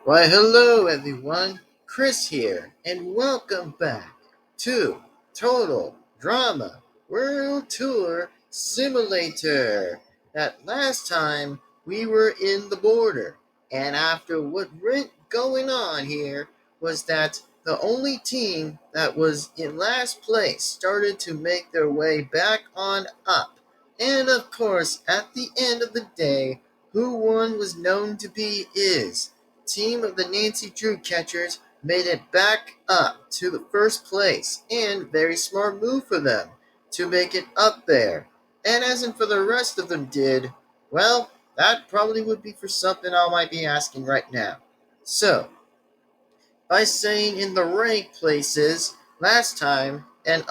Why, hello everyone, Chris here, and welcome back to Total Drama World Tour Simulator. That last time we were in the border, and after what went going on here was that the only team that was in last place started to make their way back on up. And of course, at the end of the day, who won was known to be team of the Nancy Drew catchers made it back up to the first place, and very smart move for them to make it up there. And as in for the rest of them did, well, that probably would be for something I might be asking right now. So, by saying in the rank places last time, and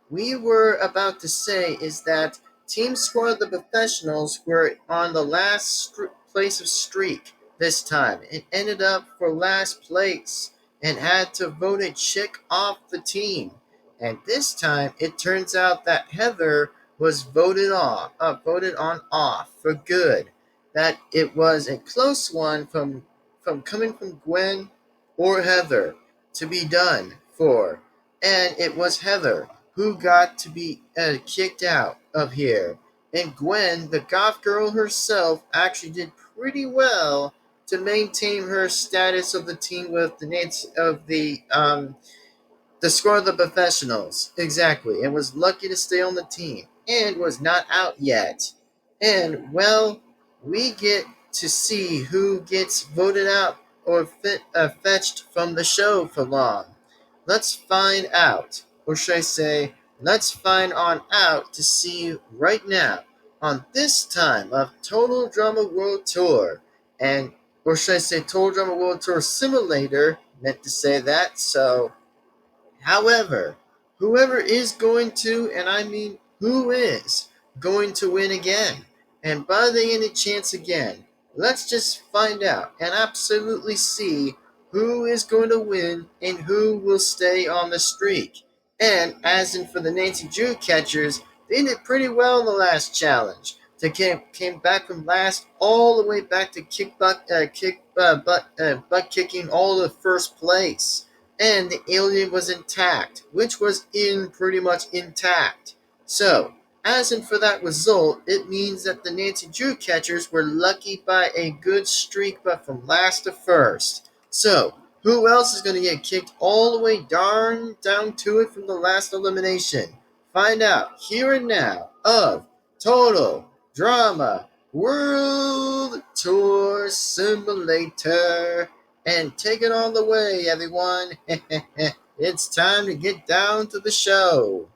we were about to say is that Team Squad the Professionals were on the last place of streak this time. It ended up for last place and had to vote a chick off the team. And this time it turns out that Heather was voted on off for good. That it was a close one from coming from Gwen or Heather to be done for. And it was Heather who got to be kicked out of here. And Gwen, the goth girl herself, actually did pretty well to maintain her status of the team with the names of the score of the professionals. Exactly. And was lucky to stay on the team. And was not out yet. And well, we get to see who gets voted out or fetched from the show for long. Let's find out. Or should I say, let's find on out to see right now on this time of Total Drama World Tour. And or should I say Total Drama World Tour Simulator? Meant to say that, so however, whoever is going to, and I mean who is, going to win again, and by the any chance again, let's just find out and absolutely see who is going to win and who will stay on the streak. And as in for the Nancy Drew catchers, they did pretty well in the last challenge. They came back from last all the way back to butt kicking all the first place, and the alien was intact, which was in pretty much intact. So, as in for that result, it means that the Nancy Drew catchers were lucky by a good streak, but from last to first. So, who else is going to get kicked all the way darn down to it from the last elimination? Find out here and now of Total Drama World Tour Simulator. And take it on the way, everyone. It's time to get down to the show.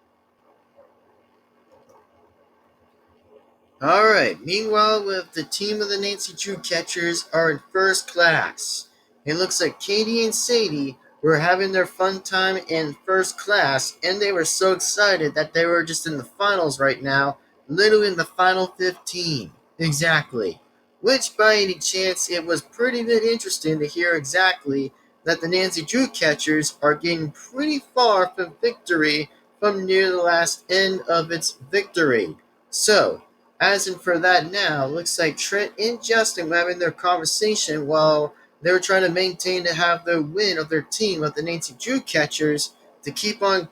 Alright, meanwhile, with the team of the Nancy Drew catchers are in first class. It looks like Katie and Sadie were having their fun time in first class, and they were so excited that they were just in the finals right now, literally in the final 15. Exactly. Which, by any chance, it was pretty bit interesting to hear exactly that the Nancy Drew catchers are getting pretty far from victory from near the last end of its victory. So, as in for that now, looks like Trent and Justin were having their conversation while they were trying to maintain to have the win of their team of the Nancy Drew catchers to keep on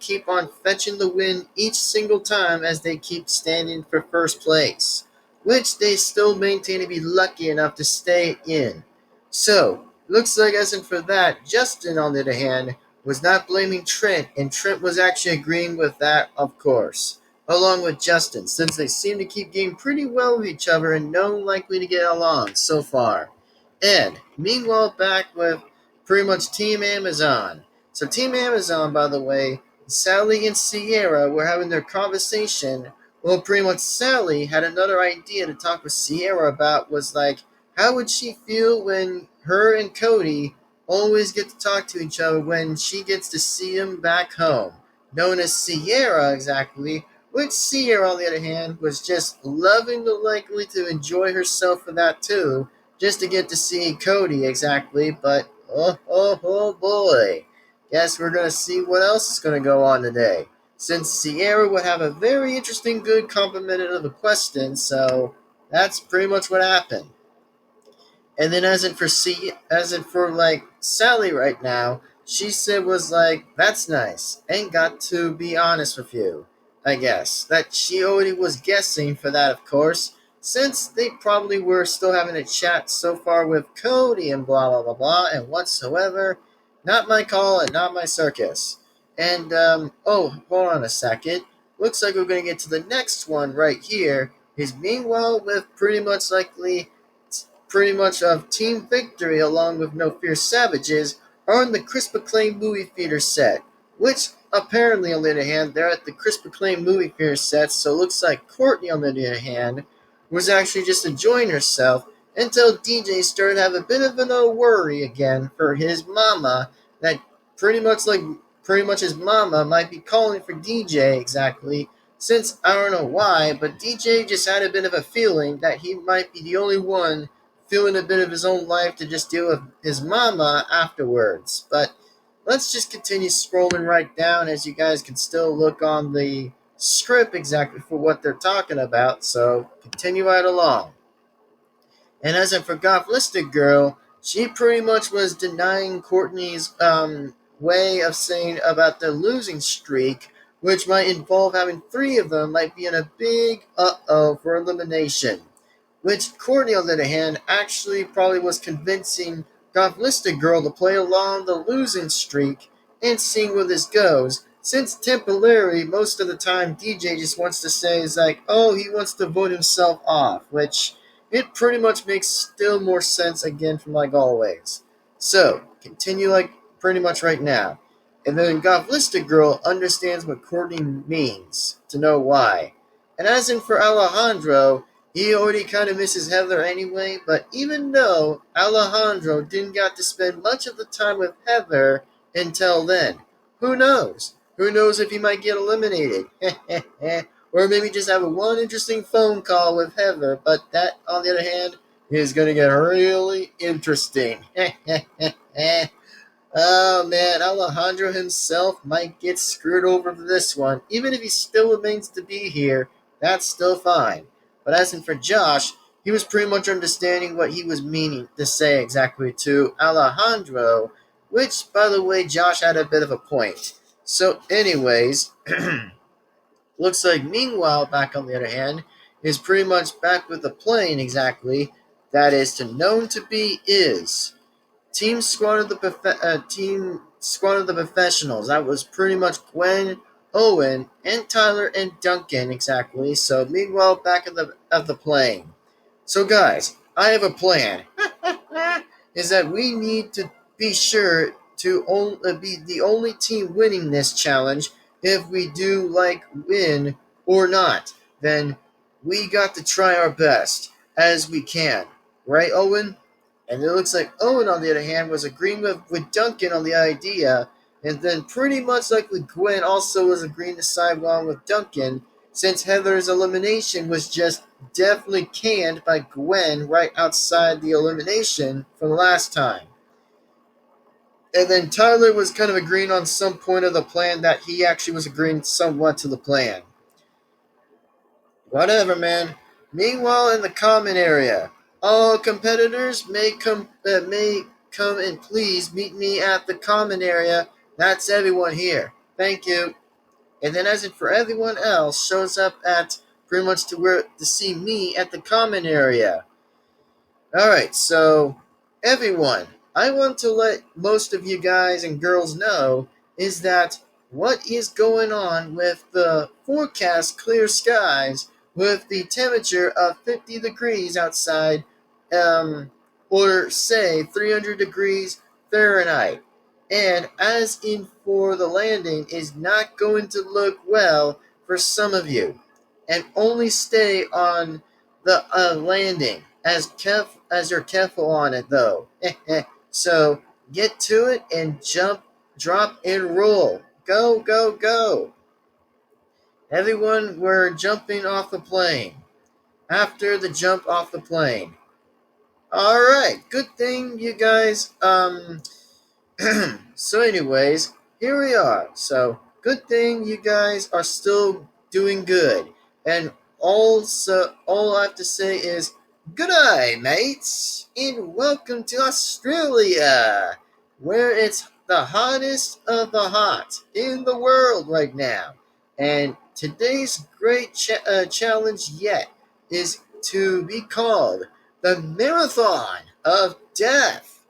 fetching the win each single time as they keep standing for first place, which they still maintain to be lucky enough to stay in. So, looks like as in for that, Justin on the other hand was not blaming Trent, and Trent was actually agreeing with that, of course, along with Justin, since they seem to keep getting pretty well with each other and no likely to get along so far. And meanwhile, back with pretty much Team Amazon. So Team Amazon, by the way, Sally and Sierra were having their conversation. Well, pretty much Sally had another idea to talk with Sierra about, was like, how would she feel when her and Cody always get to talk to each other when she gets to see him back home, known as Sierra exactly, which Sierra, on the other hand, was just loving the likely to enjoy herself for that too, just to get to see Cody exactly. But oh boy, guess we're gonna see what else is gonna go on today. Since Sierra would have a very interesting, good compliment of a question, so that's pretty much what happened. And then as in for like Sally right now, she said was like, that's nice. Ain't got to be honest with you. I guess. That she already was guessing for that, of course, since they probably were still having a chat so far with Cody and blah blah blah blah and whatsoever. Not my call and not my circus. And oh, hold on a second. Looks like we're gonna get to the next one right here. Is meanwhile with pretty much of Team Victory along with No Fear Savages are in the Crisp Acclaim movie theater set, which apparently on the other hand they're at the Crisp Acclaim movie theater set, so it looks like Courtney on the other hand was actually just enjoying herself until DJ started having a bit of a worry again for his mama that pretty much like pretty much his mama might be calling for DJ exactly since I don't know why, but DJ just had a bit of a feeling that he might be the only one feeling a bit of his own life to just deal with his mama afterwards. But let's just continue scrolling right down as you guys can still look on the script exactly for what they're talking about. So continue right along. And as I forgot, Listed Girl, she pretty much was denying Courtney's way of saying about the losing streak, which might involve having three of them might be in a big uh-oh for elimination, which Courtney, on the other hand, actually probably was convincing Gothlistic Girl to play along the losing streak and seeing where this goes. Since temporarily, most of the time, DJ just wants to say is like, oh, he wants to vote himself off, which it pretty much makes still more sense again from like always. So, continue like pretty much right now. And then Gothlistic Girl understands what Courtney means, to know why. And as in for Alejandro, he already kind of misses Heather anyway, but even though Alejandro didn't get to spend much of the time with Heather until then, who knows? Who knows if he might get eliminated? Or maybe just have one interesting phone call with Heather, but that, on the other hand, is going to get really interesting. Oh man, Alejandro himself might get screwed over for this one. Even if he still remains to be here, that's still fine. But as in for Josh, he was pretty much understanding what he was meaning to say exactly to Alejandro, which, by the way, Josh had a bit of a point. So, anyways, looks like meanwhile, back on the other hand, is pretty much back with the plane exactly. That is to known to be is. Team Squad of the Professionals. That was pretty much Gwen, Owen, and Tyler and Duncan exactly. So meanwhile, back of the plane. So guys, I have a plan. Is that we need to be sure to be the only team winning this challenge. If we do like win or not, then we got to try our best as we can. Right, Owen? And it looks like Owen, on the other hand, was agreeing with Duncan on the idea, and then pretty much likely Gwen also was agreeing to side along with Duncan, since Heather's elimination was just definitely canned by Gwen right outside the elimination from the last time. And then Tyler was kind of agreeing on some point of the plan that he actually was agreeing somewhat to the plan. Whatever, man. Meanwhile, in the common area, all competitors may come and please meet me at the common area. That's everyone here. Thank you. And then, as in for everyone else, shows up at pretty much to see me at the common area. All right, so everyone, I want to let most of you guys and girls know is that what is going on with the forecast clear skies with the temperature of 50 degrees outside, or say 300 degrees Fahrenheit. And as in for the landing is not going to look well for some of you. And only stay on the landing as you're careful on it though. So get to it and jump, drop, and roll. Go, go, go. Everyone were jumping off the plane. After the jump off the plane. Alright, good thing you guys, so anyways, here we are. So, good thing you guys are still doing good. And also, all I have to say is, G'day, mates, and welcome to Australia, where it's the hottest of the hot in the world right now. And today's great challenge yet is to be called the Marathon of Death.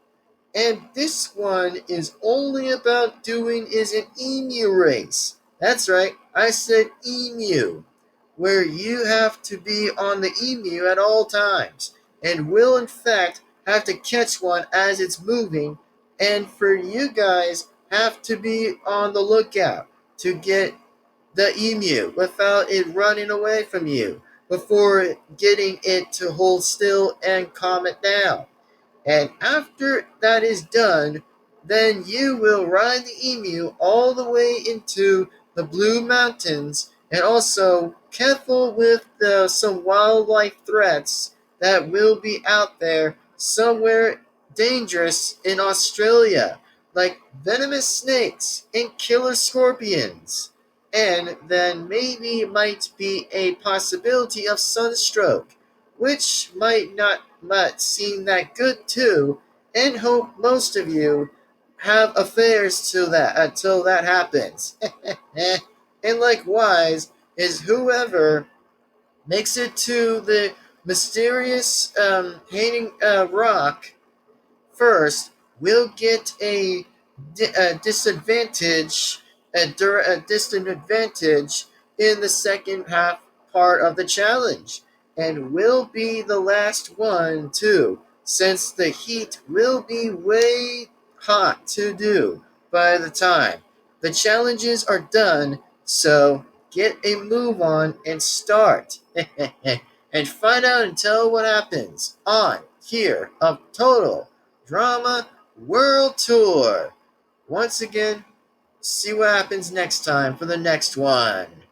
And this one is only about doing is an emu race. That's right, I said emu, where you have to be on the emu at all times, and will in fact have to catch one as it's moving, and for you guys have to be on the lookout to get the emu without it running away from you before getting it to hold still and calm it down. And after that is done, then you will ride the emu all the way into the Blue Mountains, and also careful with some wildlife threats that will be out there somewhere dangerous in Australia, like venomous snakes and killer scorpions. And then maybe might be a possibility of sunstroke, which might not seem that good too, and hope most of you have affairs till that happens. And likewise is whoever makes it to the mysterious hanging rock first will get a disadvantage, a distant advantage in the second half part of the challenge, and will be the last one too, since the heat will be way hot to do by the time the challenges are done. So get a move on and start. And find out and tell what happens on here of Total Drama World Tour. Once again, see what happens next time for the next one.